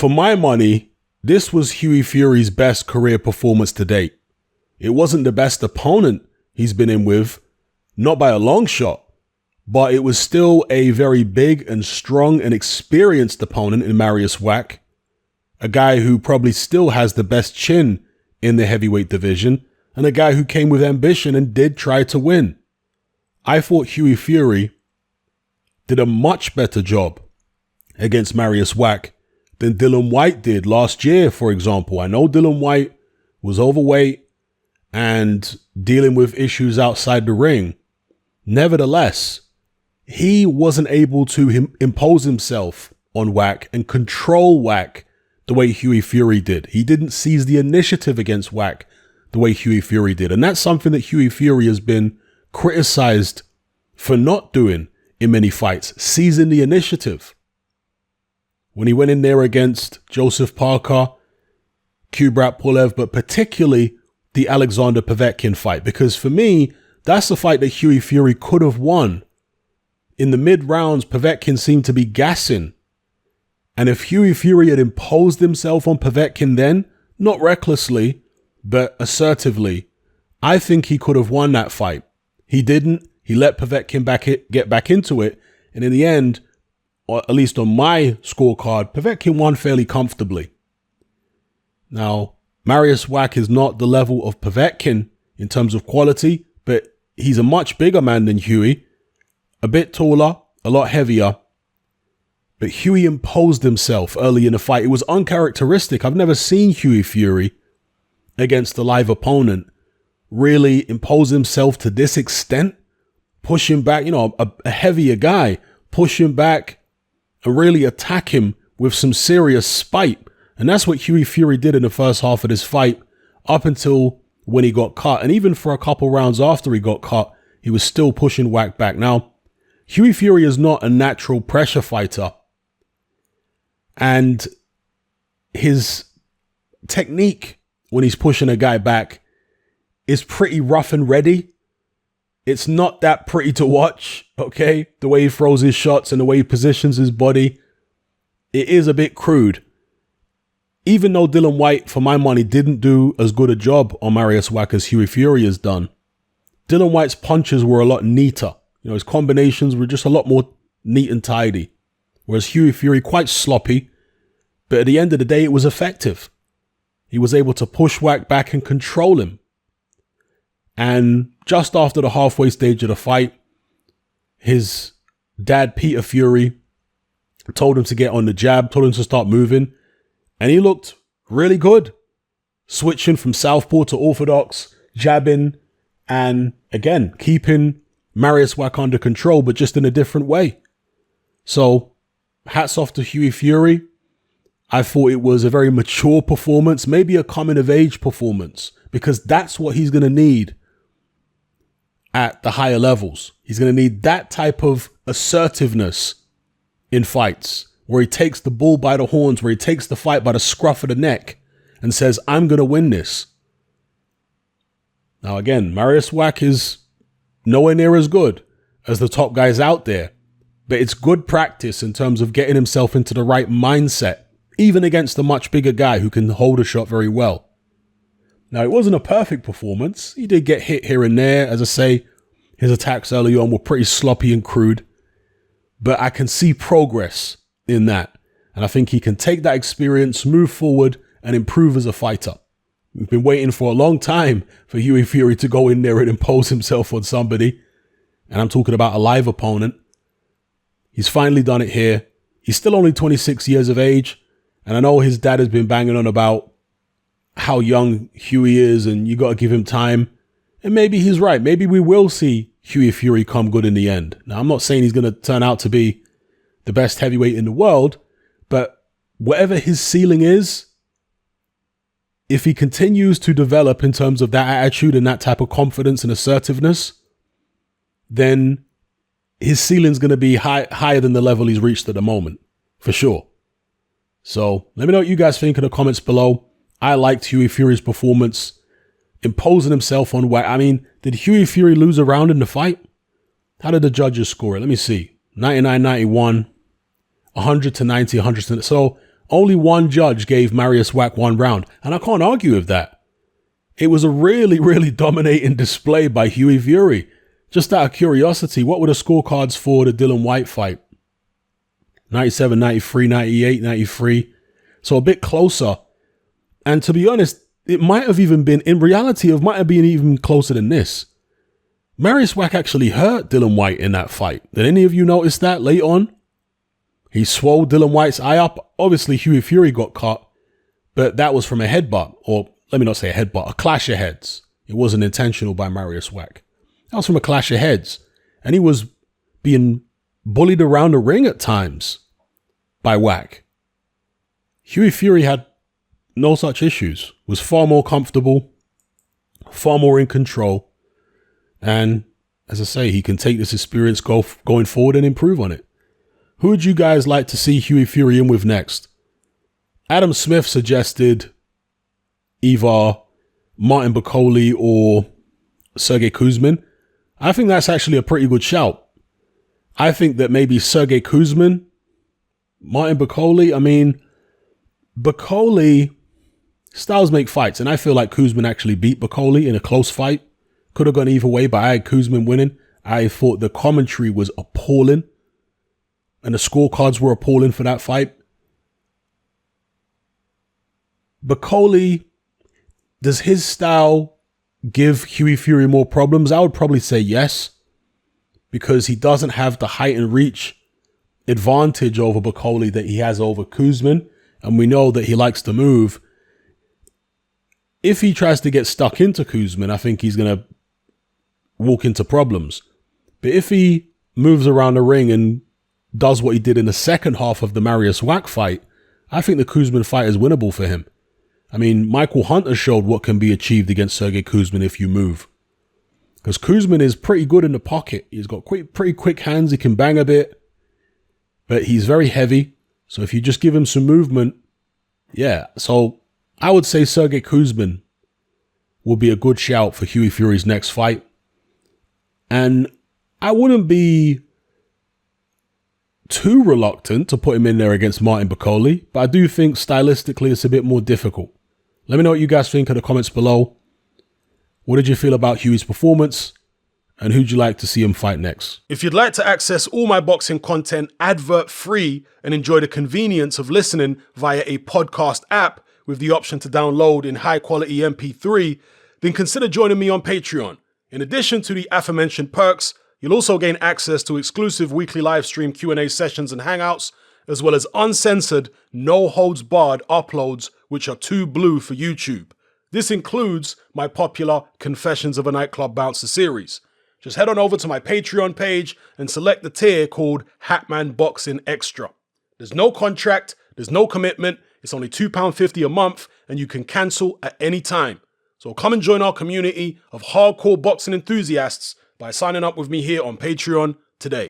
for my money, this was Hughie Fury's best career performance to date. It wasn't the best opponent he's been in with, not by a long shot, but it was still a very big and strong and experienced opponent in Mariusz Wach, a guy who probably still has the best chin in the heavyweight division, and a guy who came with ambition and did try to win. I thought Hughie Fury did a much better job against Mariusz Wach than Dillian Whyte did last year, for example. I know Dillian Whyte was overweight and dealing with issues outside the ring. Nevertheless, he wasn't able to impose himself on Wach and control Wach the way Hughie Fury did. He didn't seize the initiative against Wach the way Hughie Fury did. And that's something that Hughie Fury has been criticized for not doing in many fights, seizing the initiative. When he went in there against Joseph Parker, Kubrat Pulev, but particularly the Alexander Povetkin fight, because for me, that's the fight that Hughie Fury could have won. In the mid rounds, Povetkin seemed to be gassing. And if Hughie Fury had imposed himself on Povetkin then, not recklessly, but assertively, I think he could have won that fight. He didn't. He let Povetkin get back into it. And in the end, or at least on my scorecard, Povetkin won fairly comfortably. Now, Mariusz Wach is not the level of Povetkin in terms of quality, but he's a much bigger man than Hughie, a bit taller, a lot heavier. But Hughie imposed himself early in the fight. It was uncharacteristic. I've never seen Hughie Fury against a live opponent really impose himself to this extent, push him back, a heavier guy, push him back and really attack him with some serious spite. And that's what Hughie Fury did in the first half of this fight up until when he got cut. And even for a couple rounds after he got cut, he was still pushing Wach back. Now, Hughie Fury is not a natural pressure fighter. And his technique when he's pushing a guy back is pretty rough and ready. It's not that pretty to watch, okay? The way he throws his shots and the way he positions his body, it is a bit crude. Even though Dillian Whyte, for my money, didn't do as good a job on Mariusz Wach as Hughie Fury has done, Dillian Whyte's punches were a lot neater. His combinations were just a lot more neat and tidy. Whereas Hughie Fury, quite sloppy, but at the end of the day, it was effective. He was able to push Wach back and control him. And just after the halfway stage of the fight, his dad, Peter Fury, told him to get on the jab, told him to start moving. And he looked really good, switching from southpaw to orthodox, jabbing, and again, keeping Mariusz Wach under control, but just in a different way. So, hats off to Hughie Fury. I thought it was a very mature performance, maybe a coming-of-age performance, because that's what he's going to need at the higher levels. He's going to need that type of assertiveness in fights, where he takes the bull by the horns, where he takes the fight by the scruff of the neck and says, I'm going to win this. Now, again, Mariusz Wach is nowhere near as good as the top guys out there, but it's good practice in terms of getting himself into the right mindset, even against a much bigger guy who can hold a shot very well. Now, it wasn't a perfect performance. He did get hit here and there. As I say, his attacks early on were pretty sloppy and crude, but I can see progress in that. And I think he can take that experience, move forward, and improve as a fighter. We've been waiting for a long time for Hughie Fury to go in there and impose himself on somebody. And I'm talking about a live opponent. He's finally done it here. He's still only 26 years of age. And I know his dad has been banging on about how young Hughie is and you got to give him time. And maybe he's right. Maybe we will see Hughie Fury come good in the end. Now, I'm not saying he's going to turn out to be the best heavyweight in the world, but whatever his ceiling is, if he continues to develop in terms of that attitude and that type of confidence and assertiveness, then his ceiling's going to be higher than the level he's reached at the moment, for sure. So let me know what you guys think in the comments below. I liked Hughie Fury's performance, imposing himself on Wach. I mean, did Hughie Fury lose a round in the fight? How did the judges score it? Let me see. 99-91, 100-90, 100. So Only one judge gave Mariusz Wach 1 round, and I can't argue with that. It was a really, really dominating display by Hughie Fury. Just out of curiosity, what were the scorecards for the Dillian Whyte fight? 97, 93, 98, 93. So a bit closer. And to be honest, it might have even been, in reality, it might have been even closer than this. Mariusz Wach actually hurt Dillian Whyte in that fight. Did any of you notice that late on? He swole Dillian Whyte's eye up. Obviously, Hughie Fury got cut, but that was from a headbutt, or let me not say a headbutt, a clash of heads. It wasn't intentional by Mariusz Wach. That was from a clash of heads. And he was being bullied around the ring at times by Wach. Hughie Fury had no such issues, was far more comfortable, far more in control. And as I say, he can take this experience going forward and improve on it. Who would you guys like to see Hughie Fury in with next? Adam Smith suggested either Martin Bakole or Sergey Kuzmin. I think that's actually a pretty good shout. I think that maybe Sergey Kuzmin, Martin Bakole. I mean, Bakole, styles make fights, and I feel like Kuzmin actually beat Bakole in a close fight. Could have gone either way, but I had Kuzmin winning. I thought the commentary was appalling, and the scorecards were appalling for that fight. Bakole, does his style give Hughie Fury more problems? I would probably say yes, because he doesn't have the height and reach advantage over Bakole that he has over Kuzmin, and we know that he likes to move. If he tries to get stuck into Kuzmin, I think he's going to walk into problems. But if he moves around the ring and does what he did in the second half of the Mariusz Wach fight, I think the Kuzmin fight is winnable for him. I mean, Michael Hunter showed what can be achieved against Sergey Kuzmin if you move. Because Kuzmin is pretty good in the pocket. He's got pretty quick hands. He can bang a bit. But he's very heavy. So if you just give him some movement, yeah. So I would say Sergey Kuzmin will be a good shout for Hughie Fury's next fight. And I wouldn't be too reluctant to put him in there against Martin Bakole, but I do think stylistically it's a bit more difficult. Let me know what you guys think in the comments below. What did you feel about Hughie's performance? And who'd you like to see him fight next? If you'd like to access all my boxing content advert-free and enjoy the convenience of listening via a podcast app with the option to download in high-quality MP3, then consider joining me on Patreon. In addition to the aforementioned perks, you'll also gain access to exclusive weekly live stream Q&A sessions and hangouts, as well as uncensored, no-holds-barred uploads, which are too blue for YouTube. This includes my popular Confessions of a Nightclub Bouncer series. Just head on over to my Patreon page and select the tier called Hatman Boxing Extra. There's no contract, there's no commitment, it's only £2.50 a month, and you can cancel at any time. So come and join our community of hardcore boxing enthusiasts by signing up with me here on Patreon today.